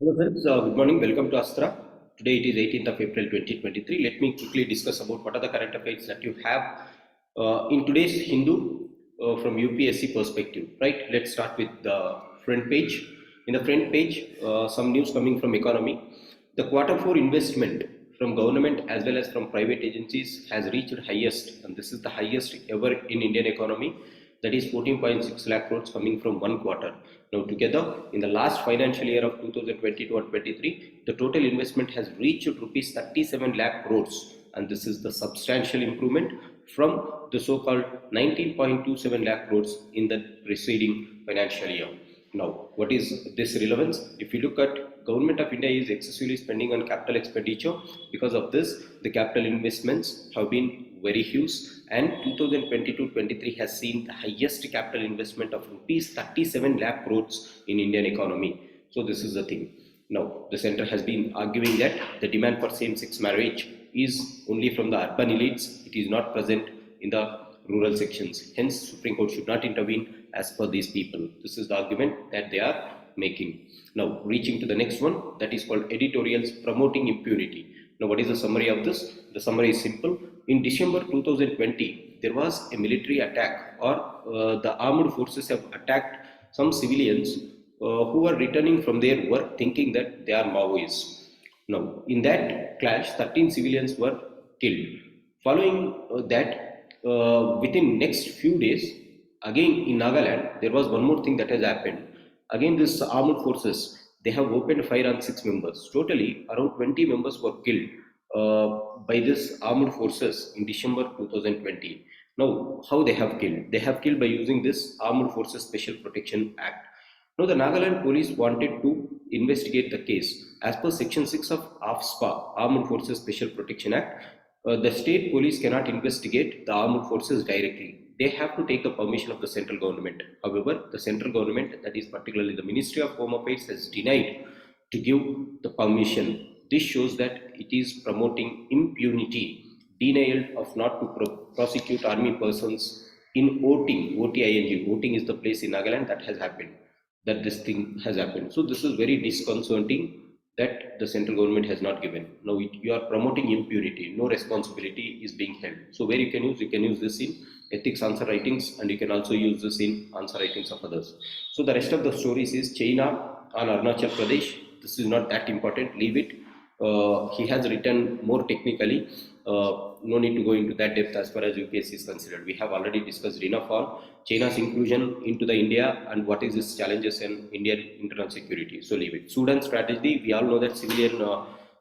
Hello friends, good morning. Welcome to Astra. Today it is 18th of April 2023. Let me quickly discuss about what are the current affairs that you have in today's Hindu from UPSC perspective. Right. Let's start with the front page. In the front page, some news coming from economy. The quarter 4 investment from government as well as from private agencies has reached highest, and this is the highest ever in Indian economy. That is 14.6 lakh crores coming from one quarter. Now, together in the last financial year of 2022 and 23, the total investment has reached rupees 37 lakh crores, and this is the substantial improvement from the so-called 19.27 lakh crores in the preceding financial year. Now, what is this relevance? If you look at Government of India is excessively spending on capital expenditure. Because of this, the capital investments have been very huge, and 2022-23 has seen the highest capital investment of rupees 37 lakh crores in Indian economy. So this is the thing. Now, the center has been arguing that the demand for same-sex marriage is only from the urban elites. It is not present in the rural sections. Hence, Supreme Court should not intervene as per these people. This is the argument that they are making. Now, reaching to the next one, that is called Editorials Promoting Impunity. Now, what is the summary of this? The summary is simple. In December 2020, there was a military attack, or the armed forces have attacked some civilians who were returning from their work thinking that they are Maoists. Now, in that clash, 13 civilians were killed. Following within next few days, again in Nagaland, there was one more thing that has happened. Again, this armed forces, they have opened fire on 6 members. Totally, around 20 members were killed by this armed forces in December 2020. Now, how they have killed? They have killed by using this Armed Forces Special Protection Act. Now, the Nagaland police wanted to investigate the case. As per Section 6 of AFSPA, Armed Forces Special Protection Act, the state police cannot investigate the armed forces directly. They have to take the permission of the central government. However, the central government, that is particularly the Ministry of Home Affairs, has denied to give the permission. This shows that it is promoting impunity, denial of not to prosecute army persons in voting. Voting is the place in Nagaland that has happened, that this thing has happened. So this is very disconcerting that the central government has not given. Now you are promoting impunity, no responsibility is being held. So where you can use this in ethics answer writings, and you can also use this in answer writings of others. So the rest of the stories is China on Arunachal Pradesh. This is not that important, leave it. He has written more technically. No need to go into that depth as far as UPSC is considered. We have already discussed enough on China's inclusion into the India and what is its challenges in Indian internal security. So leave it. Sudan strategy. We all know that civilian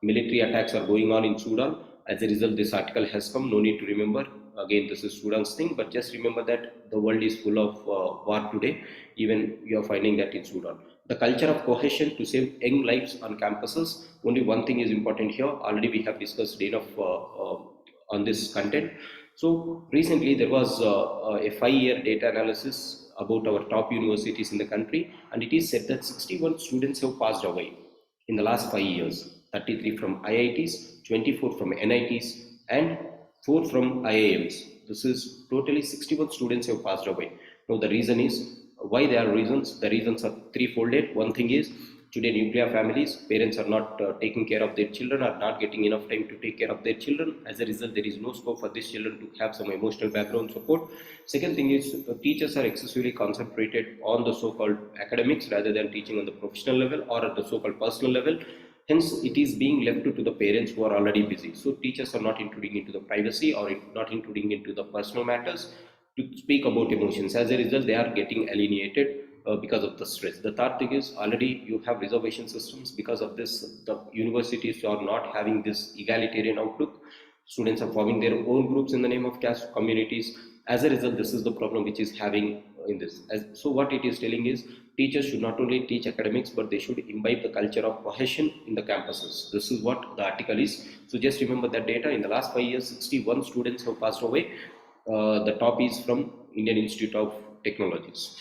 military attacks are going on in Sudan. As a result, this article has come. No need to remember. Again, this is Sudan's thing, but just remember that the world is full of war today. Even you are finding that in Sudan. The culture of cohesion to save young lives on campuses. Only one thing is important here. Already we have discussed enough on this content. So recently there was a 5-year data analysis about our top universities in the country, and it is said that 61 students have passed away in the last 5 years. 33 from IITs, 24 from NITs, and 4 from IIMs. This is totally 61 students have passed away. Now the reason is, why there are reasons? The reasons are threefolded. One thing is, today nuclear families, parents are not taking care of their children, are not getting enough time to take care of their children. As a result, there is no scope for these children to have some emotional background support. Second thing is, teachers are excessively concentrated on the so-called academics rather than teaching on the professional level or at the so-called personal level. Hence, it is being left to the parents who are already busy. So teachers are not intruding into the privacy or not intruding into the personal matters to speak about emotions. As a result, they are getting alienated because of the stress. The third thing is, already you have reservation systems. Because of this, the universities are not having this egalitarian outlook. Students are forming their own groups in the name of caste communities. As a result, this is the problem which is having in this. So what it is telling is, teachers should not only teach academics, but they should imbibe the culture of cohesion in the campuses. This is what the article is. So just remember that data. In the last 5 years, 61 students have passed away. The top is from Indian Institute of Technologies.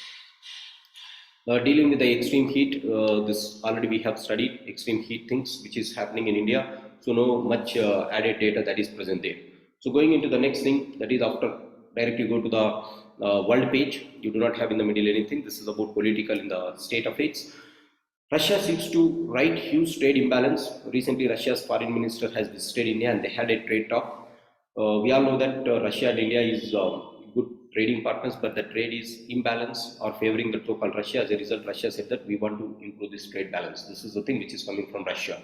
Dealing with the extreme heat, this already we have studied extreme heat things which is happening in India. So no much added data that is present there. So going into the next thing, that is after directly go to the world page. You do not have in the middle anything. This is about political in the state of it. Russia seeks to right huge trade imbalance. Recently, Russia's foreign minister has visited India and they had a trade talk. We all know that Russia and India is good trading partners, but the trade is imbalance or favoring the so-called Russia. As a result, Russia said that we want to improve this trade balance. This is the thing which is coming from Russia.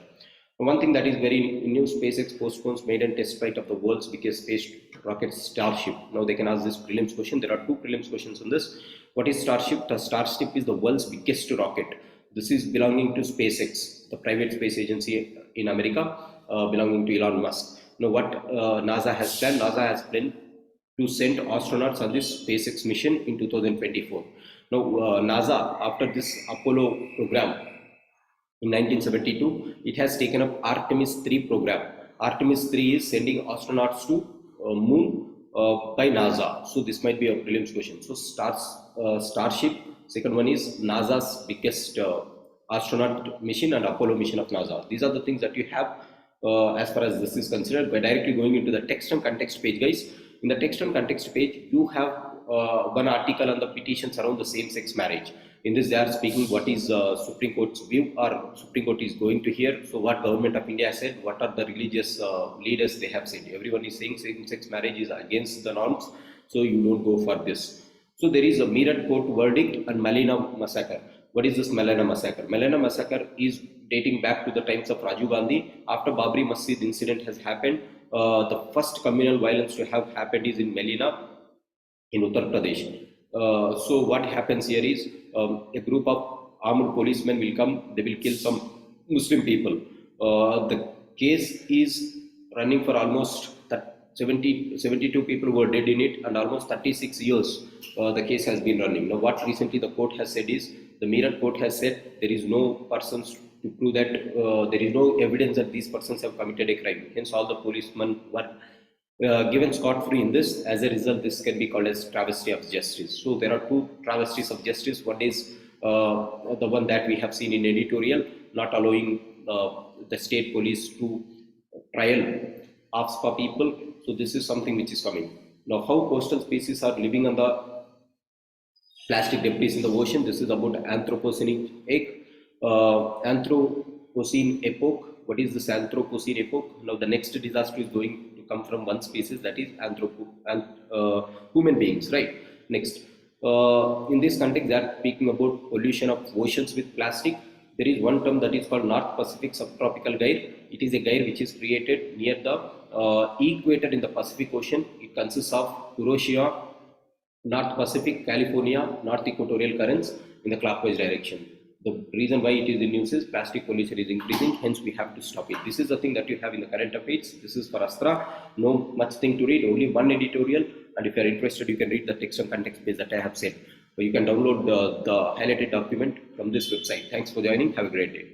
One thing that is very new, SpaceX postpones maiden test flight of the world's biggest space rocket Starship. Now they can ask this prelims question. There are two prelims questions on this. What is Starship? The Starship is the world's biggest rocket. This is belonging to SpaceX, the private space agency in America, belonging to Elon Musk. Now what NASA has planned? NASA has planned to send astronauts on this SpaceX mission in 2024. Now NASA, after this Apollo program, in 1972, it has taken up Artemis 3 program. Artemis 3 is sending astronauts to moon by NASA. So this might be a prelims question. So Starship, second one is NASA's biggest astronaut mission and Apollo mission of NASA. These are the things that you have as far as this is considered. By directly going into the text and context page, guys. In the text and context page, you have one article on the petitions around the same-sex marriage. In this, they are speaking what is Supreme Court's view, or Supreme Court is going to hear. So what government of India said, what are the religious leaders they have said. Everyone is saying same-sex marriage is against the norms, so you don't go for this. So there is a Meerut court verdict and Malina massacre. What is this Malina massacre? Malina massacre is dating back to the times of Rajiv Gandhi. After Babri Masjid incident has happened, the first communal violence to have happened is in Malina in Uttar Pradesh. So what happens here is a group of armed policemen will come, they will kill some Muslim people. The case is running for almost 72 people were dead in it, and almost 36 years the case has been running. Now what recently the court has said is, the Meerut court has said there is no persons to prove that there is no evidence that these persons have committed a crime. Hence all the policemen were given scot-free in this. As a result, this can be called as travesty of justice. So there are two travesties of justice. One is the one that we have seen in editorial, not allowing the state police to trial AFFIARS people. So this is something which is coming. Now how coastal species are living on the plastic debris in the ocean. This is about Anthropocene epoch. What is this Anthropocene epoch? Now the next disaster is going to come from one species, that is human beings, right? Next, in this context, they are speaking about pollution of oceans with plastic. There is one term that is called North Pacific Subtropical Gyre. It is a gyre which is created near the equator in the Pacific Ocean. It consists of Kuroshia, North Pacific, California, North Equatorial currents in the clockwise direction. The reason why it is in news is plastic pollution is increasing, hence we have to stop it. This is the thing that you have in the current affairs. This is for Astra. No much thing to read, only one editorial, and if you are interested, you can read the text and context page that I have said. So you can download the highlighted document from this website. Thanks for joining. Have a great day.